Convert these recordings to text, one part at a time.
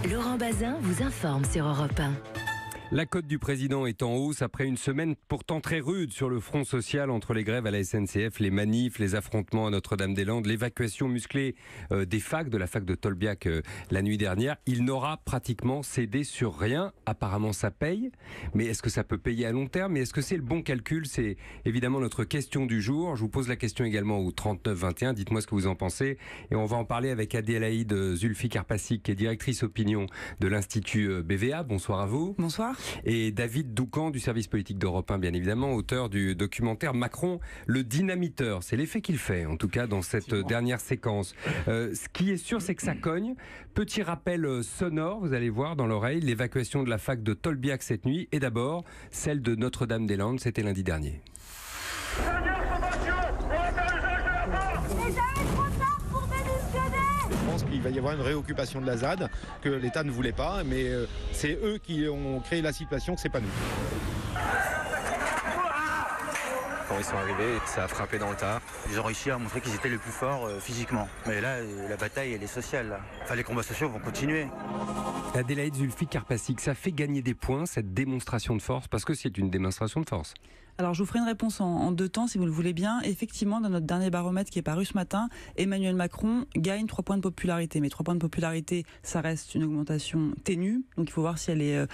Laurent Bazin vous informe sur Europe 1. La cote du président est en hausse après une semaine pourtant très rude sur le front social entre les grèves à la SNCF, les manifs, les affrontements à Notre-Dame-des-Landes, l'évacuation musclée des facs, de la fac de Tolbiac la nuit dernière. Il n'aura pratiquement cédé sur rien. Apparemment ça paye, mais est-ce que ça peut payer à long terme? Mais est-ce que c'est le bon calcul? C'est évidemment notre question du jour. Je vous pose la question également au 39-21. Dites-moi ce que vous en pensez. Et on va en parler avec Adélaïde Zulfi-Karpacik, qui est directrice opinion de l'Institut BVA. Bonsoir à vous. Bonsoir. Et David Doucan du service politique d'Europe 1, bien évidemment, auteur du documentaire Macron, le dynamiteur. C'est l'effet qu'il fait, en tout cas, dans cette dernière séquence. Ce qui est sûr, c'est que ça cogne. Petit rappel sonore, vous allez voir dans l'oreille, l'évacuation de la fac de Tolbiac cette nuit. Et d'abord, celle de Notre-Dame-des-Landes, c'était lundi dernier. Il va y avoir une réoccupation de la ZAD que l'État ne voulait pas, mais c'est eux qui ont créé la situation, c'est pas nous. Quand ils sont arrivés, ça a frappé dans le tas. Ils ont réussi à montrer qu'ils étaient les plus forts physiquement. Mais là, la bataille, elle est sociale. Là. Enfin, les combats sociaux vont continuer. Adélaïde Zulfi-Karpacik, ça fait gagner des points, cette démonstration de force, parce que c'est une démonstration de force. Alors je vous ferai une réponse en deux temps si vous le voulez bien. Effectivement, dans notre dernier baromètre qui est paru ce matin, Emmanuel Macron gagne 3 points de popularité. Mais 3 points de popularité, ça reste une augmentation ténue. Donc il faut voir si elle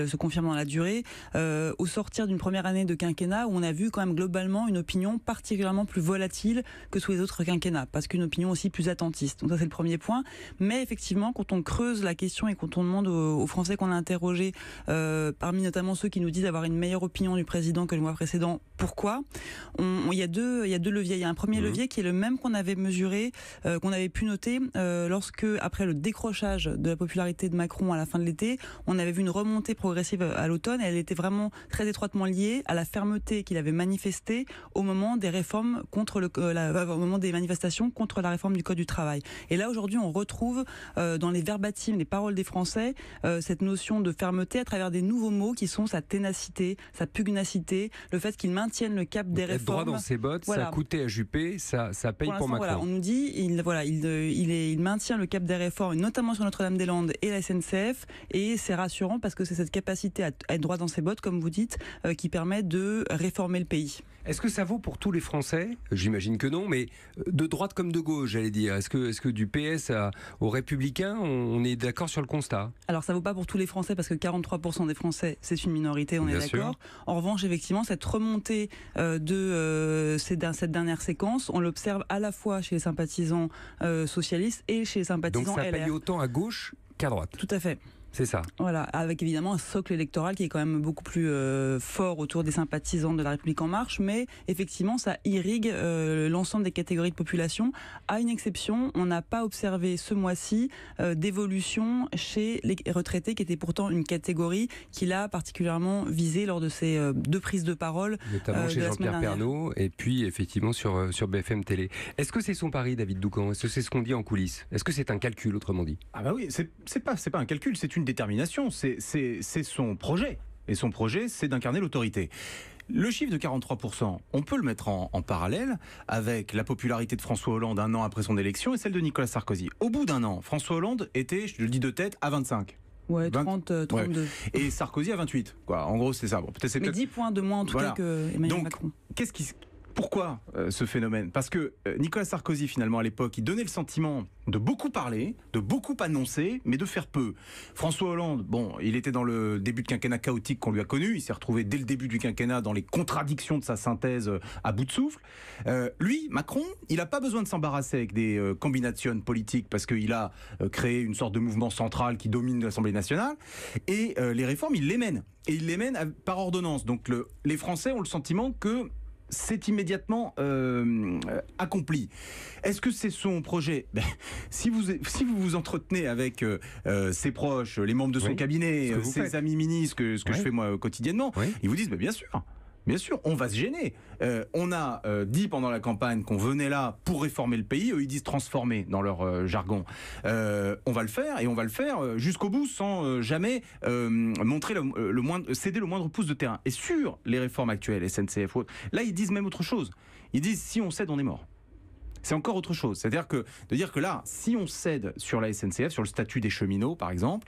se confirme dans la durée. Au sortir d'une première année de quinquennat où on a vu quand même globalement une opinion particulièrement plus volatile que sous les autres quinquennats. Parce qu'une opinion aussi plus attentiste. Donc ça c'est le premier point. Mais effectivement, quand on creuse la question et quand on demande aux Français qu'on a interrogés, parmi notamment ceux qui nous disent avoir une meilleure opinion du président que le mois précédent, pourquoi? Il y a deux leviers. Il y a un premier levier qui est le même qu'on avait mesuré, qu'on avait pu noter lorsque, après le décrochage de la popularité de Macron à la fin de l'été, on avait vu une remontée progressive à l'automne. Elle était vraiment très étroitement liée à la fermeté qu'il avait manifestée au moment des réformes au moment des manifestations contre la réforme du Code du travail. Et là aujourd'hui, on retrouve dans les verbatims, les paroles des Français, cette notion de fermeté à travers des nouveaux mots qui sont sa ténacité, sa pugnacité, le fait qu'ils maintiennent le cap des réformes. Être droit dans ses bottes, voilà. Ça a coûté à Juppé, ça paye pour Macron. Voilà, on nous dit, il maintient le cap des réformes, notamment sur Notre-Dame-des-Landes et la SNCF, et c'est rassurant parce que c'est cette capacité à être droit dans ses bottes, comme vous dites, qui permet de réformer le pays. Est-ce que ça vaut pour tous les Français? J'imagine que non, mais de droite comme de gauche, j'allais dire. Est-ce que du PS aux Républicains, on est d'accord sur le constat? Alors ça vaut pas pour tous les Français parce que 43% des Français, c'est une minorité, on est d'accord. En revanche, effectivement, cette remontée de cette dernière séquence, on l'observe à la fois chez les sympathisants socialistes et chez les sympathisants LR. Donc ça LR. paye autant à gauche qu'à droite. Tout à fait. C'est ça. Voilà, avec évidemment un socle électoral qui est quand même beaucoup plus fort autour des sympathisants de La République En Marche, mais effectivement ça irrigue l'ensemble des catégories de population. À une exception, on n'a pas observé ce mois-ci d'évolution chez les retraités, qui était pourtant une catégorie qu'il a particulièrement visée lors de ces deux prises de parole. Notamment chez Jean-Pierre Pernaut et puis effectivement sur BFM Télé. Est-ce que c'est son pari, David Doucan? Est-ce que c'est ce qu'on dit en coulisses? Est-ce que c'est un calcul, autrement dit? Ah bah oui, c'est pas un calcul, c'est une détermination, c'est son projet. Et son projet, c'est d'incarner l'autorité. Le chiffre de 43%, on peut le mettre en parallèle avec la popularité de François Hollande un an après son élection et celle de Nicolas Sarkozy. Au bout d'un an, François Hollande était, je le dis de tête, à 25. Ouais, 32. Ouais. Et Sarkozy à 28. Quoi. En gros, c'est ça. Bon, peut-être mais 10 points de moins en tout cas que Emmanuel Macron. Pourquoi ce phénomène? Parce que Nicolas Sarkozy, finalement, à l'époque, il donnait le sentiment de beaucoup parler, de beaucoup annoncer, mais de faire peu. François Hollande, bon, il était dans le début de quinquennat chaotique qu'on lui a connu. Il s'est retrouvé dès le début du quinquennat dans les contradictions de sa synthèse à bout de souffle. Lui, Macron, il n'a pas besoin de s'embarrasser avec des combinations politiques parce qu'il a créé une sorte de mouvement central qui domine l'Assemblée nationale. Et les réformes, il les mène. Et il les mène par ordonnance. Donc les Français ont le sentiment que c'est immédiatement accompli. Est-ce que c'est son projet? Si vous vous entretenez avec ses proches, les membres de son cabinet, ses amis ministres, ce que je fais moi quotidiennement, ils vous disent bien sûr. Bien sûr, on va se gêner. On a dit pendant la campagne qu'on venait là pour réformer le pays. Eux, ils disent transformer dans leur jargon. On va le faire et on va le faire jusqu'au bout sans jamais montrer céder le moindre pouce de terrain. Et sur les réformes actuelles, SNCF, là, ils disent même autre chose. Ils disent si on cède, on est mort. c'est encore autre chose. C'est-à-dire que de dire que là, si on cède sur la SNCF, sur le statut des cheminots par exemple,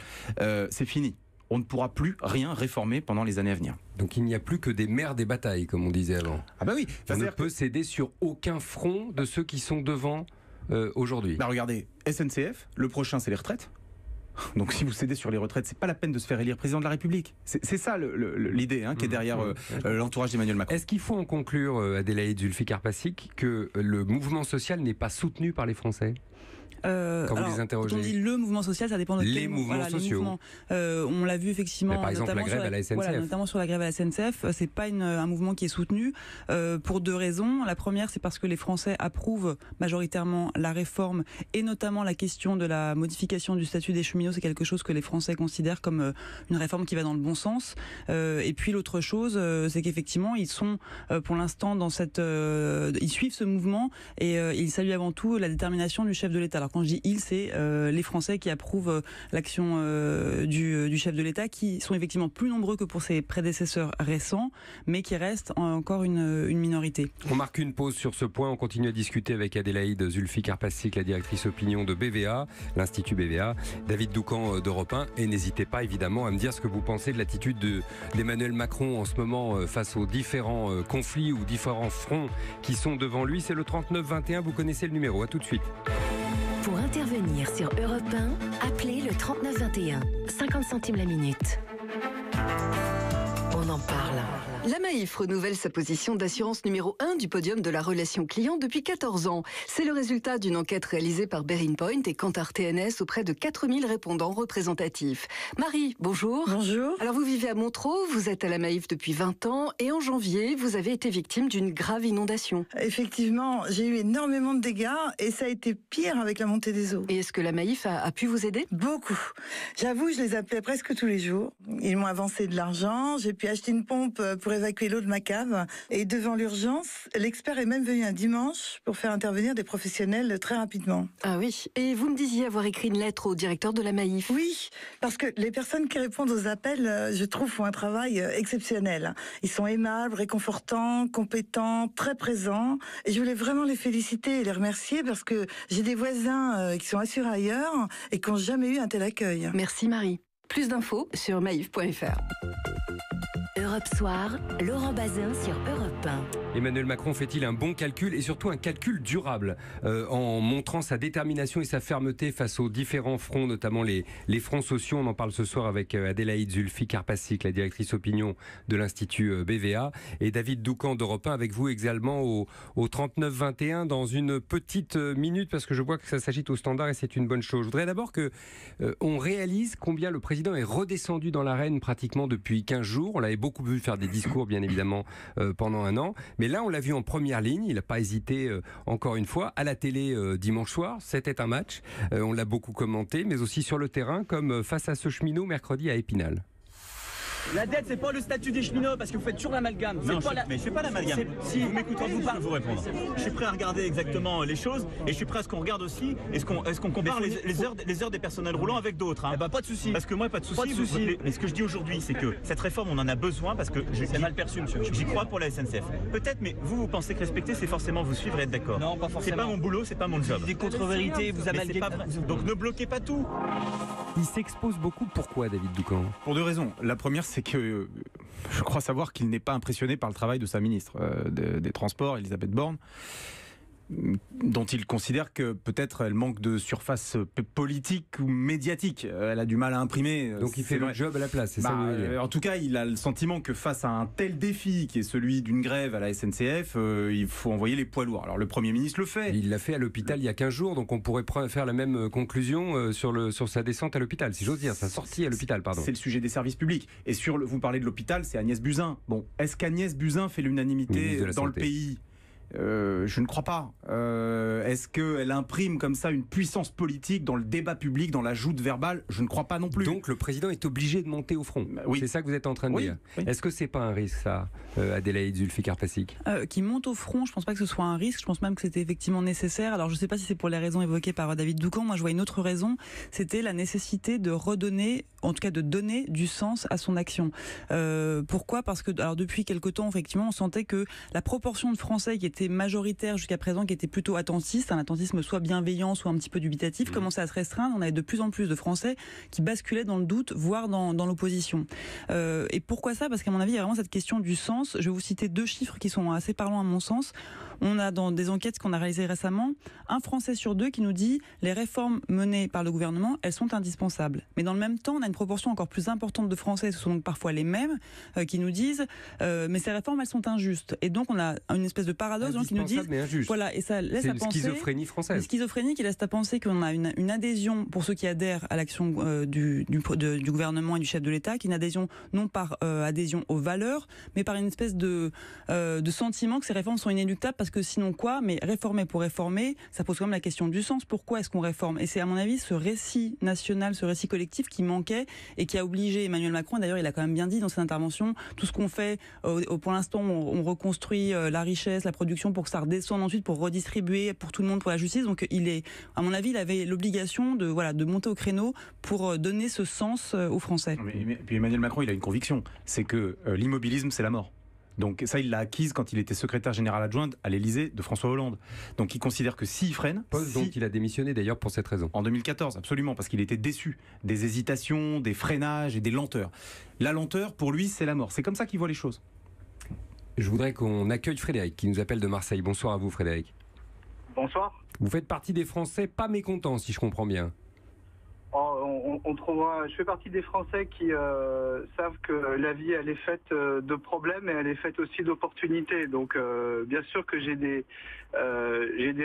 c'est fini. On ne pourra plus rien réformer pendant les années à venir. Donc il n'y a plus que des mers des batailles, comme on disait avant. Ah bah oui. On ne peut céder sur aucun front de ceux qui sont devant aujourd'hui. Bah regardez, SNCF, le prochain c'est les retraites. Donc si vous cédez sur les retraites, c'est pas la peine de se faire élire président de la République. C'est ça l'idée qui est derrière l'entourage d'Emmanuel Macron. Est-ce qu'il faut en conclure, Adélaïde Zulfikar-Passik, que le mouvement social n'est pas soutenu par les Français ? Quand vous les interrogez. Quand on dit le mouvement social, ça dépend de les mouvements sociaux. On l'a vu effectivement. Mais par exemple, la grève à la SNCF. Voilà, notamment sur la grève à la SNCF, c'est pas un mouvement qui est soutenu pour deux raisons. La première, c'est parce que les Français approuvent majoritairement la réforme et notamment la question de la modification du statut des cheminots. C'est quelque chose que les Français considèrent comme une réforme qui va dans le bon sens. Et puis l'autre chose, c'est qu'effectivement, ils sont pour l'instant dans cette, ils suivent ce mouvement et ils saluent avant tout la détermination du chef de l'État. Alors quand je dis ils, c'est les Français qui approuvent l'action du chef de l'État, qui sont effectivement plus nombreux que pour ses prédécesseurs récents, mais qui restent encore une minorité. On marque une pause sur ce point, on continue à discuter avec Adélaïde Zulfikar-Passik, la directrice opinion de BVA, l'Institut BVA, David Doucan d'Europe 1, et n'hésitez pas évidemment à me dire ce que vous pensez de l'attitude d'Emmanuel Macron en ce moment face aux différents conflits ou différents fronts qui sont devant lui. C'est le 39-21, vous connaissez le numéro, à tout de suite. Pour intervenir sur Europe 1, appelez le 3921, 50 centimes la minute. On en parle. La Maïf renouvelle sa position d'assurance numéro 1 du podium de la relation client depuis 14 ans. C'est le résultat d'une enquête réalisée par Bearing Point et Kantar TNS auprès de 4000 répondants représentatifs. Marie, bonjour. Bonjour. Alors vous vivez à Montereau, vous êtes à la Maïf depuis 20 ans et en janvier, vous avez été victime d'une grave inondation. Effectivement, j'ai eu énormément de dégâts et ça a été pire avec la montée des eaux. Et est-ce que la Maïf a pu vous aider ? Beaucoup. J'avoue, je les appelais presque tous les jours. Ils m'ont avancé de l'argent, j'ai pu acheter une pompe pour évacuer l'eau de ma cave. Et devant l'urgence, l'expert est même venu un dimanche pour faire intervenir des professionnels très rapidement. Ah oui. Et vous me disiez avoir écrit une lettre au directeur de la Maïf. Oui, parce que les personnes qui répondent aux appels, je trouve, font un travail exceptionnel. Ils sont aimables, réconfortants, compétents, très présents. Et je voulais vraiment les féliciter et les remercier parce que j'ai des voisins qui sont assurés ailleurs et qui n'ont jamais eu un tel accueil. Merci Marie. Plus d'infos sur maïf.fr. Europe Soir, Laurent Bazin sur Europe 1. Emmanuel Macron fait-il un bon calcul et surtout un calcul durable en montrant sa détermination et sa fermeté face aux différents fronts, notamment les fronts sociaux. On en parle ce soir avec Adélaïde Zulfikar-Passik, la directrice opinion de l'Institut BVA, et David Doucan d'Europe 1 avec vous également au 39-21 dans une petite minute parce que je vois que ça s'agite au standard et c'est une bonne chose. Je voudrais d'abord que on réalise combien le président est redescendu dans l'arène pratiquement depuis 15 jours. On l'avait beaucoup vu faire des discours bien évidemment pendant un an. Mais là, on l'a vu en première ligne, il n'a pas hésité encore une fois, à la télé dimanche soir, c'était un match, on l'a beaucoup commenté, mais aussi sur le terrain, comme face à ce cheminot mercredi à Épinal. La dette, c'est pas le statut des cheminots, parce que vous faites toujours l'amalgame. Non, mais je fais pas l'amalgame. Si vous m'écoutez, je vais vous répondre. Je suis prêt à regarder exactement les choses et je suis prêt à ce qu'on regarde aussi. Est-ce qu'on compare les heures des personnels roulants avec d'autres Eh ben, pas de souci. Parce que moi, pas de souci. Mais ce que je dis aujourd'hui, c'est que cette réforme, on en a besoin parce que c'est mal perçu, monsieur. J'y crois pour la SNCF. Peut-être, mais vous pensez que respecter, c'est forcément vous suivre et être d'accord. Non, pas forcément. C'est pas mon boulot, c'est pas mon job. Des contre-vérités, vous amalgamez. Donc ne bloquez pas tout. Il s'expose beaucoup. Pourquoi, David Doucan ? Pour deux raisons. La première, c'est que je crois savoir qu'il n'est pas impressionné par le travail de sa ministre des Transports, Elisabeth Borne, dont il considère que peut-être elle manque de surface politique ou médiatique. Elle a du mal à imprimer. Donc il fait le job à la place, c'est ça que vous voulez dire. En tout cas, il a le sentiment que face à un tel défi qui est celui d'une grève à la SNCF, il faut envoyer les poids lourds. Alors le Premier ministre le fait. Il l'a fait à l'hôpital il y a 15 jours, donc on pourrait faire la même conclusion sur sa descente à l'hôpital, si j'ose dire, sa sortie à l'hôpital, pardon. C'est le sujet des services publics. Et vous parlez de l'hôpital, c'est Agnès Buzyn. Bon, est-ce qu'Agnès Buzyn fait l'unanimité dans le pays ? Je ne crois pas. Est-ce qu'elle imprime comme ça une puissance politique dans le débat public, dans la joute verbale ? Je ne crois pas non plus. Donc le président est obligé de monter au front. Oui. C'est ça que vous êtes en train de dire. Oui. Est-ce que c'est pas un risque, ça, Adélaïde Zulfikar-Passik ? Qui monte au front, je pense pas que ce soit un risque. Je pense même que c'était effectivement nécessaire. Alors je sais pas si c'est pour les raisons évoquées par David Doucan. Moi je vois une autre raison. C'était la nécessité de redonner, en tout cas de donner du sens à son action. Pourquoi ? Parce que depuis quelque temps, effectivement, on sentait que la proportion de Français qui étaient été majoritaire jusqu'à présent, qui était plutôt attentiste, un attentisme soit bienveillant, soit un petit peu dubitatif, commençait à se restreindre. On avait de plus en plus de Français qui basculaient dans le doute, voire dans l'opposition. Et pourquoi ça? Parce qu'à mon avis, il y a vraiment cette question du sens. Je vais vous citer 2 chiffres qui sont assez parlants à mon sens. On a dans des enquêtes qu'on a réalisées récemment, 1 Français sur 2 qui nous dit les réformes menées par le gouvernement, elles sont indispensables. Mais dans le même temps, on a une proportion encore plus importante de Français, ce sont donc parfois les mêmes, qui nous disent mais ces réformes, elles sont injustes. Et donc on a une espèce de paradoxe qui nous disent voilà, et ça laisse à penser. C'est une schizophrénie française. Une schizophrénie qui laisse à penser qu'on a une adhésion pour ceux qui adhèrent à l'action du gouvernement et du chef de l'État, qui est une adhésion non par adhésion aux valeurs, mais par une espèce de sentiment que ces réformes sont inéluctables parce que sinon quoi? Mais réformer pour réformer, ça pose quand même la question du sens. Pourquoi est-ce qu'on réforme? Et c'est à mon avis ce récit national, ce récit collectif qui manquait et qui a obligé Emmanuel Macron, d'ailleurs il a quand même bien dit dans cette intervention, tout ce qu'on fait, pour l'instant on reconstruit la richesse, la production pour que ça redescende ensuite, pour redistribuer pour tout le monde, pour la justice. Donc à mon avis, il avait l'obligation de monter au créneau pour donner ce sens aux Français. Mais puis Emmanuel Macron, il a une conviction, c'est que l'immobilisme c'est la mort. Donc ça, il l'a acquise quand il était secrétaire général adjoint à l'Élysée de François Hollande. Donc il considère que s'il freine... Donc il a démissionné d'ailleurs pour cette raison. En 2014, absolument, parce qu'il était déçu des hésitations, des freinages et des lenteurs. La lenteur, pour lui, c'est la mort. C'est comme ça qu'il voit les choses. Je voudrais qu'on accueille Frédéric, qui nous appelle de Marseille. Bonsoir à vous, Frédéric. Bonsoir. Vous faites partie des Français pas mécontents, si je comprends bien. Je fais partie des Français qui savent que la vie, elle est faite de problèmes et elle est faite aussi d'opportunités. Donc, bien sûr que j'ai des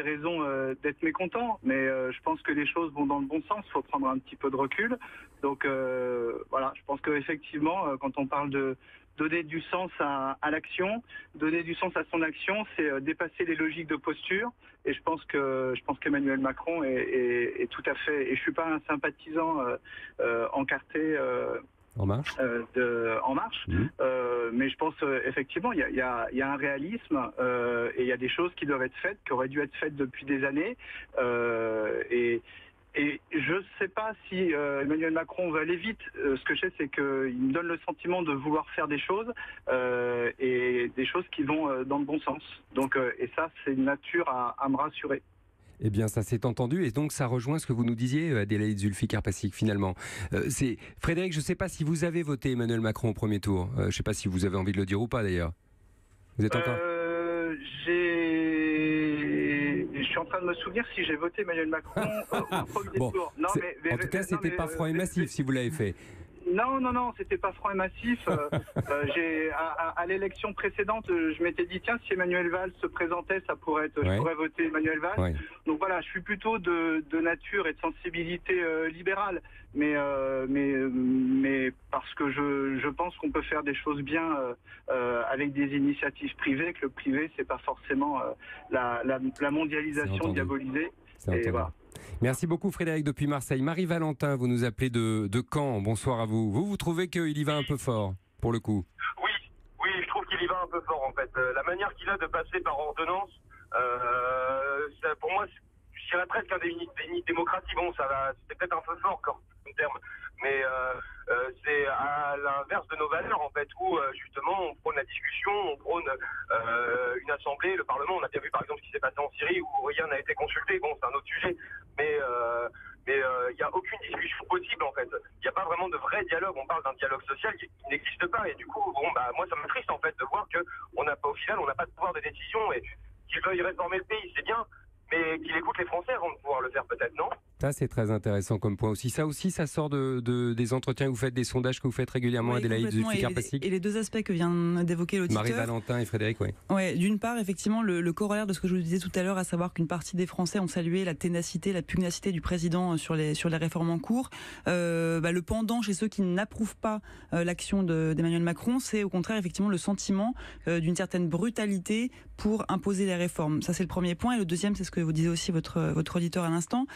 raisons d'être mécontent, mais je pense que les choses vont dans le bon sens. Il faut prendre un petit peu de recul. Donc, voilà, je pense qu'effectivement, quand on parle de donner du sens à l'action, donner du sens à son action, c'est dépasser les logiques de posture. Et je pense qu'Emmanuel Macron est tout à fait. Et je suis pas un sympathisant encarté. En marche. En marche. Mais je pense effectivement il y a un réalisme et il y a des choses qui doivent être faites, qui auraient dû être faites depuis des années. Et je ne sais pas si Emmanuel Macron va aller vite. Ce que je sais, c'est qu'il me donne le sentiment de vouloir faire des choses et des choses qui vont dans le bon sens. Donc, et ça, c'est une nature à me rassurer. Eh bien, ça s'est entendu et donc ça rejoint ce que vous nous disiez, Adélaïde Zulfikar-Passic, finalement. Frédéric, je ne sais pas si vous avez voté Emmanuel Macron au premier tour. Je ne sais pas si vous avez envie de le dire ou pas, d'ailleurs. Vous êtes encore... Je suis en train de me souvenir si j'ai voté Emmanuel Macron au premier tour. Non, en tout cas, c'était pas franc et massif si vous l'avez fait. Non, c'était pas franc et massif. À l'élection précédente, je m'étais dit tiens, si Emmanuel Valls se présentait, ça pourrait être, je pourrais voter Emmanuel Valls. Ouais. Donc voilà, je suis plutôt de nature et de sensibilité libérale, mais parce que je pense qu'on peut faire des choses bien avec des initiatives privées, que le privé c'est pas forcément la mondialisation diabolisée. Et voilà. Merci beaucoup Frédéric depuis Marseille. Marie-Valentin, vous nous appelez de Caen. Bonsoir à vous. Vous trouvez qu'il y va un peu fort, pour le coup? Oui, je trouve qu'il y va un peu fort en fait. La manière qu'il a de passer par ordonnance, pour moi, je dirais presque un déni de démocratie. Bon, c'était peut-être un peu fort comme terme, mais c'est à l'inverse de nos valeurs en fait, où justement on prône la discussion, on prône une assemblée, le Parlement. On a bien vu par exemple ce qui s'est passé en Syrie où rien n'a été consulté. Bon, c'est un autre sujet, mais il n'y a aucune discussion possible en fait. Il n'y a pas vraiment de vrai dialogue. On parle d'un dialogue social qui n'existe pas, et du coup, moi ça m'attriste en fait de voir que au final on n'a pas de pouvoir de décision, et qu'il veuille réformer le pays, c'est bien, mais qu'il écoute les Français avant de pouvoir le faire peut-être, non? Ça, c'est très intéressant comme point aussi. Ça sort des entretiens que vous faites, des sondages que vous faites régulièrement, Adélaïde Zulfikar-Passic. Et les deux aspects que vient d'évoquer l'auditeur. Marie-Valentin et Frédéric, oui. Ouais, d'une part, effectivement, le corollaire de ce que je vous disais tout à l'heure, à savoir qu'une partie des Français ont salué la ténacité, la pugnacité du président sur les réformes en cours. Le pendant chez ceux qui n'approuvent pas l'action d'Emmanuel Macron, c'est au contraire effectivement le sentiment d'une certaine brutalité pour imposer les réformes. Ça, c'est le premier point. Et le deuxième, c'est ce que vous disiez aussi votre auditeur à l'instant.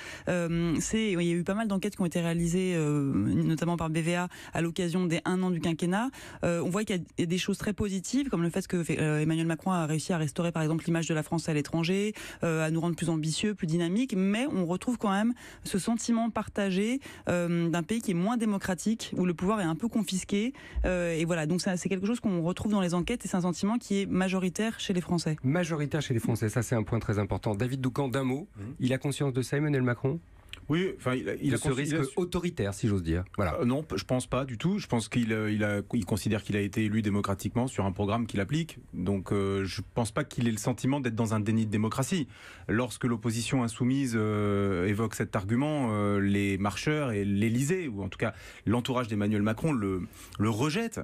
Il y a eu pas mal d'enquêtes qui ont été réalisées, notamment par BVA, à l'occasion des 1 an du quinquennat. On voit qu'il y a des choses très positives, comme le fait que Emmanuel Macron a réussi à restaurer par exemple l'image de la France à l'étranger, à nous rendre plus ambitieux, plus dynamiques, mais on retrouve quand même ce sentiment partagé d'un pays qui est moins démocratique, où le pouvoir est un peu confisqué. Et voilà, donc c'est quelque chose qu'on retrouve dans les enquêtes et c'est un sentiment qui est majoritaire chez les Français. Majoritaire chez les Français, ça c'est un point très important. David Doucan, d'un mot, il a conscience de ça, Emmanuel Macron ? Oui, enfin, il a ce risque autoritaire, si j'ose dire. Voilà. Non, je pense pas du tout. Je pense qu'il considère qu'il a été élu démocratiquement sur un programme qu'il applique. Donc, je pense pas qu'il ait le sentiment d'être dans un déni de démocratie. Lorsque l'opposition insoumise évoque cet argument, les marcheurs et l'Élysée, ou en tout cas l'entourage d'Emmanuel Macron, le rejette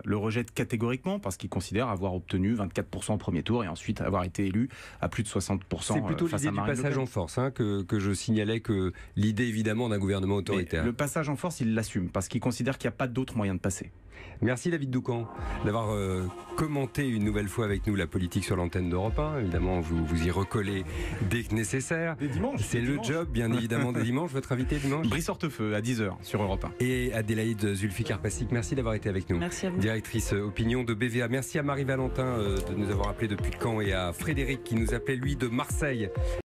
catégoriquement parce qu'il considère avoir obtenu 24% au premier tour et ensuite avoir été élu à plus de 60%. C'est plutôt l'idée du passage en force que je signalais, que l'idée évidemment d'un gouvernement autoritaire. Mais le passage en force, il l'assume, parce qu'il considère qu'il n'y a pas d'autre moyen de passer. Merci David Doucan d'avoir commenté une nouvelle fois avec nous la politique sur l'antenne d'Europe 1. Évidemment, vous y recollez dès que nécessaire. C'est le job, bien évidemment, des dimanches. Votre invité dimanche ? Brice Hortefeux, à 10h sur Europe 1. Et Adélaïde Zulfi-Karpacik, merci d'avoir été avec nous. Merci à vous. Directrice opinion de BVA. Merci à Marie Valentin de nous avoir appelé depuis Caen et à Frédéric qui nous appelait, lui, de Marseille.